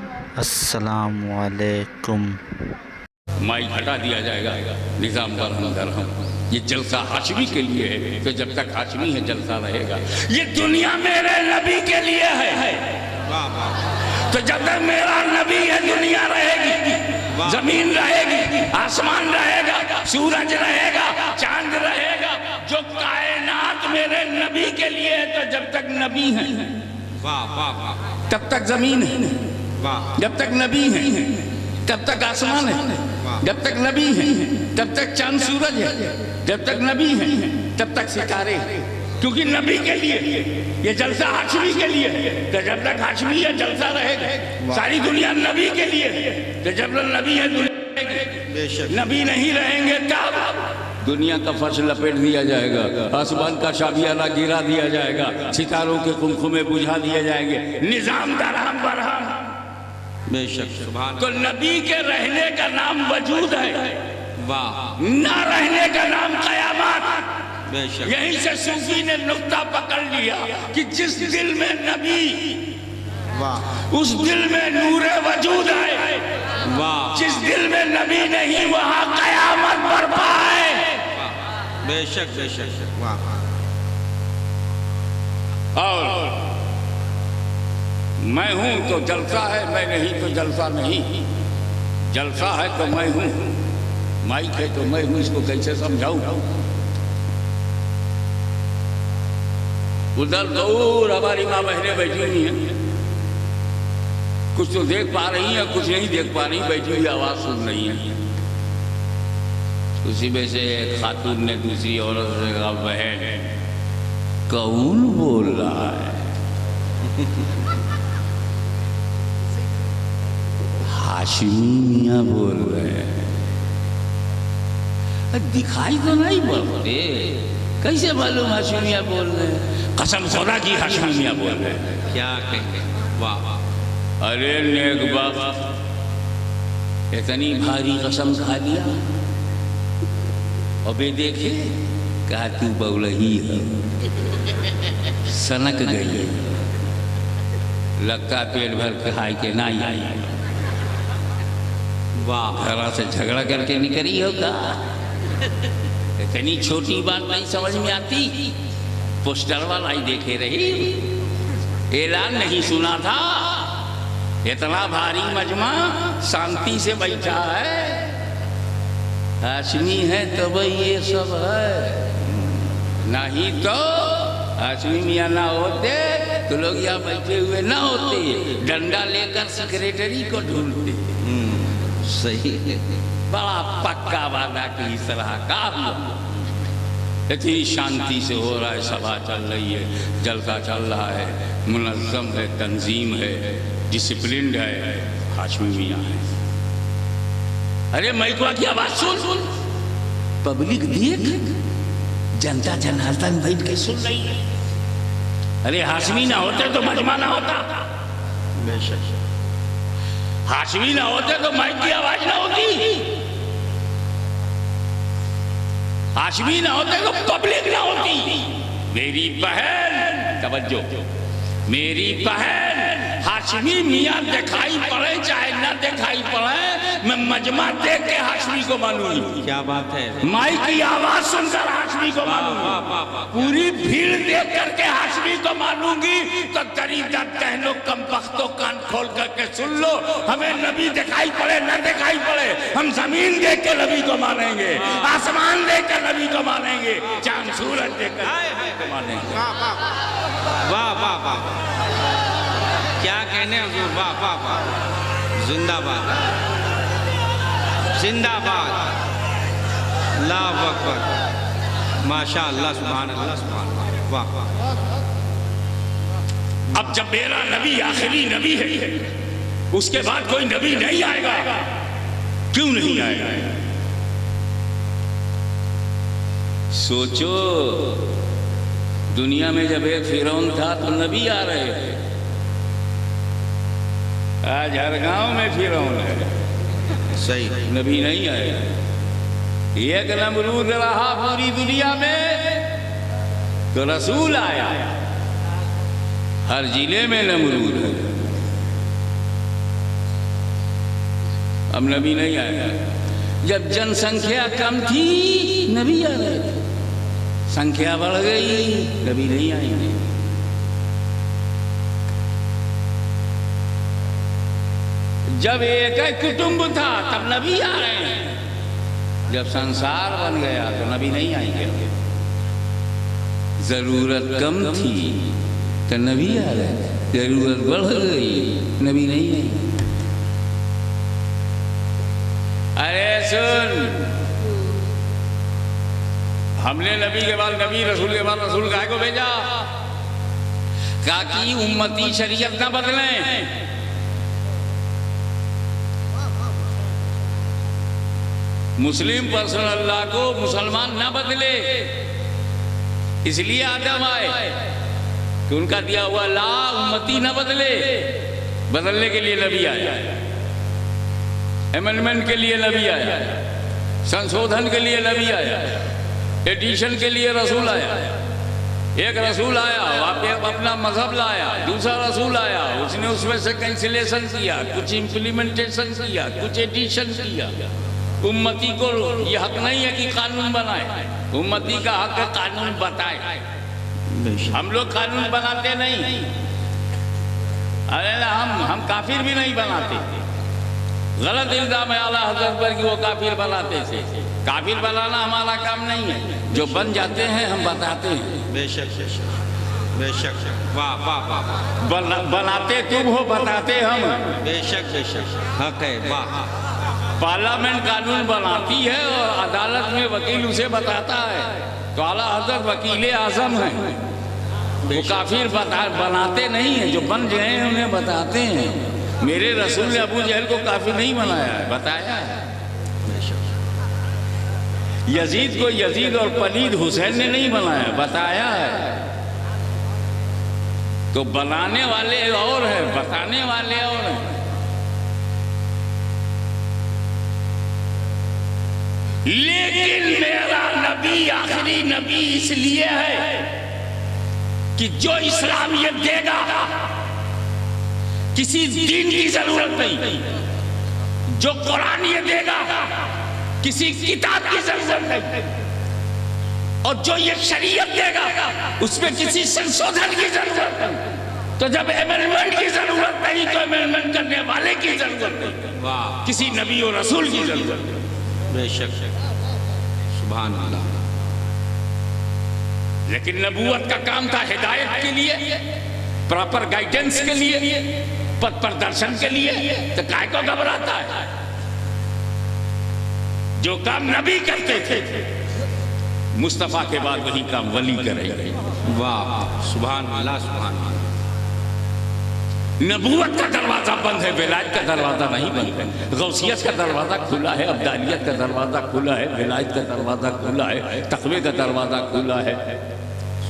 السلام علیکم۔ مائک ہٹا دیا جائے گا، نظام برہم درہم۔ یہ جلسہ ہاشمی کے لیے ہے، تو جب تک ہاشمی ہے جلسہ رہے گا۔ یہ دنیا میرے نبی کے لیے ہے، تو جب تک میرا نبی ہے دنیا رہے گی، زمین رہے گی، آسمان رہے گا، سورج رہے گا، چاند رہے گا۔ جو کائنات میرے نبی کے لیے ہے، تو جب تک نبی ہے تب تک زمین ہے، جب تک نبی ہے تب تک آسمان ہے، جب تک نبی ہے تب تک چاند سورج ہے، جب تک نبی ہے تب تک ستارے ہیں۔ کیونکہ نبی کے لیے یہ جلسہ ہاشمی کے لیے ہے، تو جب تک ہاشمی ہے جلسہ رہے گا۔ ساری دنیا نبی کے لیے ہے، تو جب تک نبی ہے دنیا رہے گی۔ نبی نہیں رہیں گے تب دنیا کا فرش لپیٹ دیا جائے گا، آسمان کا شابیانہ گرا دیا جائے گا، ستاروں کے خمخمے بجھا دیے جائیں گے، نظام درہم برہم۔ بے شک سبحان تو نبی کے رہنے کا نام وجود ہے، واہ نہ رہنے کا نام قیامت۔ بے شک یہیں سے صوفی نے نقطہ پکڑ لیا کہ جس دل میں نبی، واہ اس دل میں نور وجود ہے، واہ جس دل میں نبی نہیں وہاں قیامت برپا ہے۔ بے شک بے شک واہ اور میں ہوں تو جلسہ ہے، میں نہیں تو جلسہ نہیں۔ جلسہ ہے تو میں ہوں، مائک ہے تو میں ہوں، اس کو کیسے سمجھاؤں؟ ادھر دور ہماری ماں بہنیں بیٹھی ہوئی ہیں، کچھ تو دیکھ پا رہی ہیں، کچھ نہیں دیکھ پا رہی، بیٹھی ہوئی آواز سن رہی ہیں۔ اسی میں سے ایک خاتون نے دوسری عورت سے کہا، بہن کون بول رہا ہے؟ ہاشمی میاں بول رہے ہیں۔ دکھائی تو نہیں پڑتے، کیسے معلوم ہاشمی میاں بول رہے ہیں؟ قسم خدا کی ہاشمی میاں بول رہے ہیں۔ کیا کہیں واہ ارے نیک بخت، اتنی بھاری قسم کھا لیا، اور بے دیکھے کہا تو بولہی ہے، سنک گئی، لگتا پیٹ بھر کھائی کے نہ آئی، واہ ذرا سے جھگڑا کر کے نکلی ہوگا۔ اتنی چھوٹی بات نہیں سمجھ میں آتی، پوسٹر والا ہی دیکھے رہی، اعلان نہیں سنا تھا، اتنا بھاری مجمع شانتی سے بیٹھا ہے، ہاشمی ہے تو بھئی یہ سب ہے، نہیں تو ہاشمی میاں نہ ہوتے تو لوگ یہاں بیٹھے ہوئے نہ ہوتے، ڈنڈا لے کر سیکریٹری کو ڈھونڈتے۔ صحیح ہے بڑا پکا وعدہ کی اس طرح کا ہوا، اتنی شانتی سے ہو رہا ہے، سبھا چل رہی ہے، جلسہ چل رہا ہے، منظم ہے، تنظیم ہے، ڈسپلنڈ ہے، ہاشمی میاں ہے۔ ارے مائکوا کی آواز سن، پبلک دیکھ، جنتا جناتن بیٹھ کے سن رہی ہے۔ ارے ہاشمی نہ ہوتے تو مجمع نہ ہوتا، بے شک ہاشمی نہ ہوتے تو مائک کی آواز نہ ہوتی، ہاشمی نہ ہوتے تو پبلک نہ ہوتی۔ میری بہن توجہ، میری بہن، ہاشمی میاں دکھائی پڑے چاہے نہ دکھائی پڑے، میں مجمع دیکھ کے ہاشمی کو مانوں گی، کیا بات ہے مائک کی آواز سن کر ہاشمی کو مانوں گی، پوری بھیڑ دیکھ کر کے ہاشمی کو مانوں گی۔ تو دریدہ تہنو کم بختو کان کھول کر کے سن لو، ہمیں نبی دکھائی پڑے نہ دکھائی پڑے، ہم زمین دیکھ کے نبی کو مانیں گے، آسمان دیکھ کر نبی کو مانیں گے، چاند سورج دیکھ کر نبی کو مانیں گے۔ واہ واہ واہ کیا کہنے حضور، واہ واہ واہ، زندہ باد زندہ باد، اللہ اکبر، ماشاء اللہ، سبحان اللہ، سبحان اللہ، واہ اب جب میرا نبی آخری نبی ہے، اس کے بعد کوئی نبی نہیں آئے گا، کیوں نہیں آئے گا؟ سوچو، دنیا میں جب ایک فرعون تھا تو نبی آ رہے تھے، آج ہر گاؤں میں فرعون ہے، صحیح نبی نہیں آئے۔ ایک نمرود رہا پوری دنیا میں تو رسول آیا، ہر ضلع میں نمرود ہے، اب نبی نہیں آئے گا. جب جن سنکھیا کم تھی نبی آ رہے تھے, سنکھیا بڑھ گئی نبی نہیں آئیں گے. جب ایک کٹمب تھا تب نبی آ رہے ہیں, جب سنسار بن گیا تو نبی نہیں آئیں گے. ضرورت کم تھی تو نبی آ رہے ہیں, ضرورت بڑھ گئی نبی نہیں آئیں گے. ارے سن, ہم نے نبی کے بعد نبی, رسول کے بعد رسول کہے کو بھیجا, کہا کہ امتی شریعت نہ بدلیں. مسلم پرسن اللہ کو مسلمان نہ بدلے, اس لیے آدم آئے کہ ان کا دیا ہوا لا امتی نہ بدلے. بدلنے کے لیے نبی آیا, ایمنڈمنٹ کے لیے نبی آیا, سنشودھن کے لیے نبی آیا, ایڈیشن کے لیے رسول آیا. ایک رسول آیا واپس اپنا مذہب لایا, دوسرا رسول آیا اس نے اس میں سے کینسلیشن کیا, کچھ امپلیمنٹیشن کیا, کچھ ایڈیشن کیا. امتی کو یہ حق نہیں ہے کہ قانون بنائے, امتی کا حق ہے قانون بتائے. ہم لوگ قانون بناتے نہیں, ارے ہم کافر بھی نہیں بناتے. غلط الزام ہے اعلیٰ حضرت پر کہ وہ کافر بناتے تھے. کافر بنانا ہمارا کام نہیں ہے, جو بن جاتے ہیں ہم بتاتے ہیں. بے شک بے شک بے شک, واہ واہ واہ. بناتے تم ہو, بتاتے ہم. بے شک بے شک, حق ہے. واہ. پارلیمنٹ قانون بناتی ہے اور عدالت میں وکیل اسے بتاتا ہے, تو اعلیٰ حضرت وکیل اعظم ہیں. وہ کافر بناتے نہیں ہیں, جو بن گئے ہیں انہیں بتاتے ہیں. میرے رسول نے ابو جہل کو کافر نہیں بنایا ہے, بتایا ہے. یزید کو یزید اور پلید حسین نے نہیں بنایا, بتایا ہے. تو بنانے والے اور ہیں, بتانے والے اور ہیں. لیکن میرا نبی آخری نبی اس لیے ہے کہ جو اسلامیت دے گا کسی دین کی ضرورت نہیں, جو قرآن یہ دے گا کسی کتاب کی ضرورت نہیں, اور جو یہ شریعت دے گا اس میں کسی سنشودھن کی ضرورت نہیں. تو جب ایمنڈمنٹ کی ضرورت نہیں تو ایمنڈمنٹ کرنے والے کی ضرورت نہیں, کسی نبی و رسول کی ضرورت نہیں. بے شک, سبحان اللہ. لیکن نبوت کا کام تھا ہدایت کے لیے, پراپر گائیڈنس کے لیے, پتھ پردرشن کے لیے. تو کائے کو گھبراتا ہے؟ جو کام نبی کرتے تھے مصطفیٰ کے بعد وہی کام ولی کرے گا. واہ, سبحان اللہ سبحان اللہ. نبوت کا دروازہ بند ہے, ولایت کا دروازہ نہیں بند ہے. غوثیت کا دروازہ کھلا ہے, ابدالیت کا دروازہ کھلا ہے, ولایت کا دروازہ کھلا ہے, تقوی کا دروازہ کھلا ہے.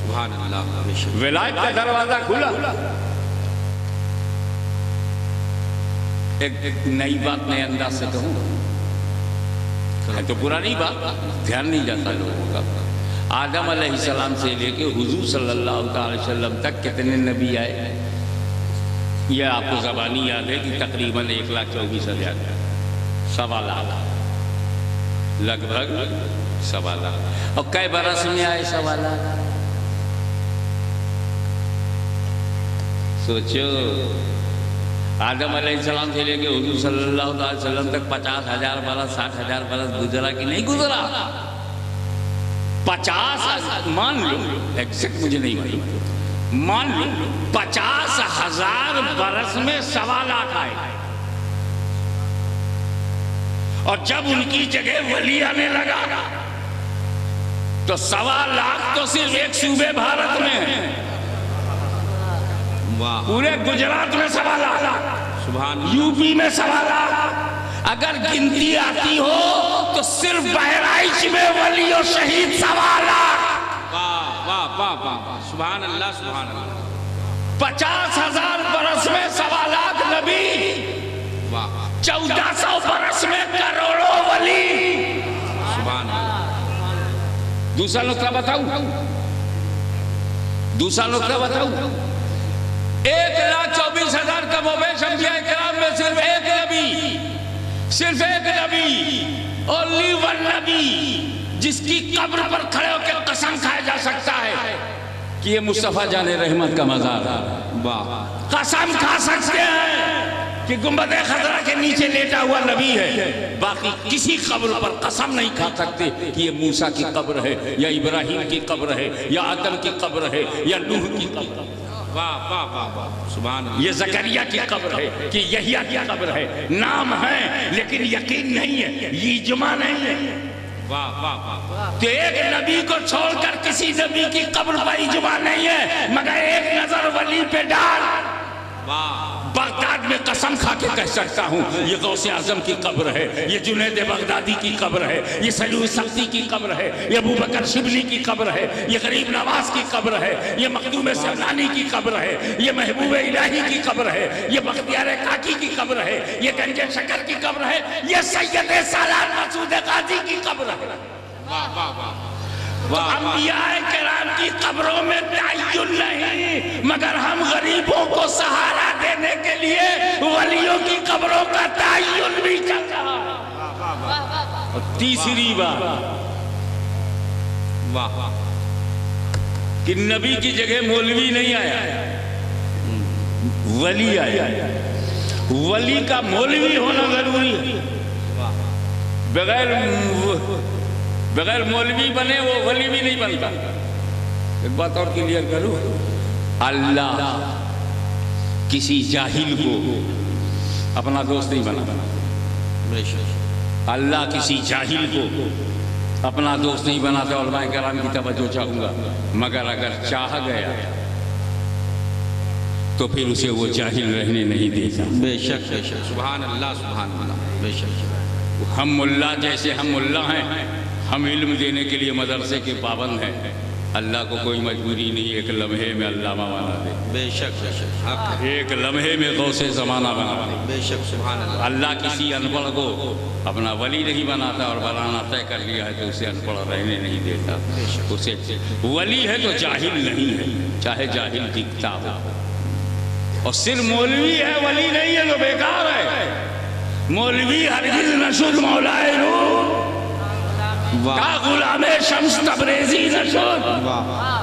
سبحان اللہ. ولایت کا دروازہ کھلا. ایک نئی بات نئے انداز سے کہوں, ہے تو پرانی بات, دھیان نہیں جاتا لوگوں کا. آدم علیہ السلام سے لے کے حضور صلی اللہ علیہ وسلم تک کتنے نبی آئے؟ یہ آپ کو زبانی یاد ہے کہ تقریباً 1,24,000, 1.25 لاکھ, لگ بھگ 1.25 لاکھ. اور کئی برس میں آئے 1.25 لاکھ؟ سوچو, آدم علیہ السلام سے لے کے حضور صلی اللہ علیہ وسلم تک 50,000 برس 60,000 برس گزرا کہ نہیں گزرا؟ 50 مان لو, ایگزیکٹ مجھے نہیں معلوم, مان لو 50,000 برس میں 1.25 لاکھ آئے. اور جب ان کی جگہ ولی آنے لگا تو 1.25 لاکھ تو صرف ایک صوبے بھارت میں ہے, پورے گجرات میں 1.25 لاکھ, یو پی میں 1.25 لاکھ. اگر گنتی آتی ہو تو صرف بہرائچ میں ولی اور شہید 1.25 لاکھ. واہ واہ واہ واہ, سبحان اللہ سبحان اللہ. 50,000 برس میں 1.25 لاکھ نبی, 1400 برس میں کروڑوں ولی. سبحان اللہ. دوسرا نقطہ بتاؤں, دوسرا نقطہ بتاؤں. 1,24,000 کم و بیش انبیاء کرام میں صرف ایک نبی, صرف نبی جس کی قبر پر کھڑے ہو کے قسم کھایا جا سکتا ہے کہ یہ مصطفیٰ جان رحمت کا مزار ہے؟ واہ قسم کھا سکتے ہیں کہ گنبد خضرا کے نیچے لیٹا ہوا نبی ہے، باقی کسی قبر پر قسم نہیں کھا سکتے کہ یہ موسیٰ کی قبر ہے یا ابراہیم کی قبر ہے یا آدم کی قبر ہے یا نوح کی قبر ہے، واہ واہ واہ واہ سبحان اللہ. یہ زکریا کی قبر ہے کہ یحییٰ کی قبر ہے. نام ہے لیکن یقین نہیں ہے، یہ اجماع نہیں ہے. واہ واہ واہ تو ایک نبی کو چھوڑ کر کسی نبی کی قبر پر اجماع نہیں ہے، مگر ایک نظر ولی پہ ڈال. واہ بغداد میں قسم کھا کے کہہ سکتا ہوں یہ غوث اعظم کی قبر ہے، یہ جنید بغدادی کی قبر ہے، یہ سلیح سبزی کی قبر ہے، یہ ابوبکر شبلی کی قبر ہے، یہ غریب نواز کی قبر ہے، یہ مخدوم سمنانی کی قبر ہے، یہ محبوب الہی کی قبر ہے، یہ بختیار کاکی کی قبر ہے، یہ گنج شکر کی قبر ہے، یہ سید سالار مسعود غازی کی قبر ہے. واہ واہ واہ تو انبیاء کرام کی قبروں میں تعین نہیں، مگر ہم غریبوں کو سہارا دینے کے لیے ولیوں کی قبروں کا تعین بھی چل رہا ہے. اور تیسری بات واہ کہ نبی کی جگہ مولوی نہیں آیا، ولی آیا. ولی کا مولوی ہونا ضروری ہے، بغیر مولوی بنے وہ ولی بھی نہیں بنتا. ایک بات اور کلیئر کروں، اللہ کسی جاہل کو اپنا دوست نہیں بناتا. اللہ کسی جاہل کو اپنا دوست نہیں بناتا. علماء کرام کی توجہ چاہوں گا، مگر اگر چاہ گیا تو پھر اسے وہ جاہل رہنے نہیں دیتا. بے شک بے شک سبحان اللہ سبحان اللہ بے شک. ہم ملا جیسے ہم ملا ہیں، ہم علم دینے کے لیے مدرسے کے پابند ہیں. اللہ کو کوئی مجبوری نہیں ایک لمحے میں علامہ بنا دے، بے شک بے شک حق ایک لمحے میں غوث زمانہ بنا دے. بے شک سبحان اللہ. اللہ کسی ان پڑھ کو اپنا ولی نہیں بناتا، اور بنانا طے کر لیا ہے تو اسے ان پڑھ رہنے نہیں دیتا. اسے ولی ہے تو جاہل نہیں ہے، چاہے جاہل دکھتا ہو. اور صرف مولوی ہے ولی نہیں ہے تو بیکار ہے. مولوی ہرگز نشد مولائے روح کا غلام شمس تبریزی نشد.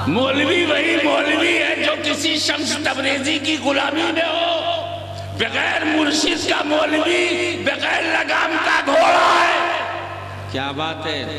مولوی وہی مولوی ہے جو کسی شمس تبریزی کی غلامی میں ہو. بغیر مرشد کا مولوی بغیر لگام کا گھوڑا ہے. کیا بات ہے.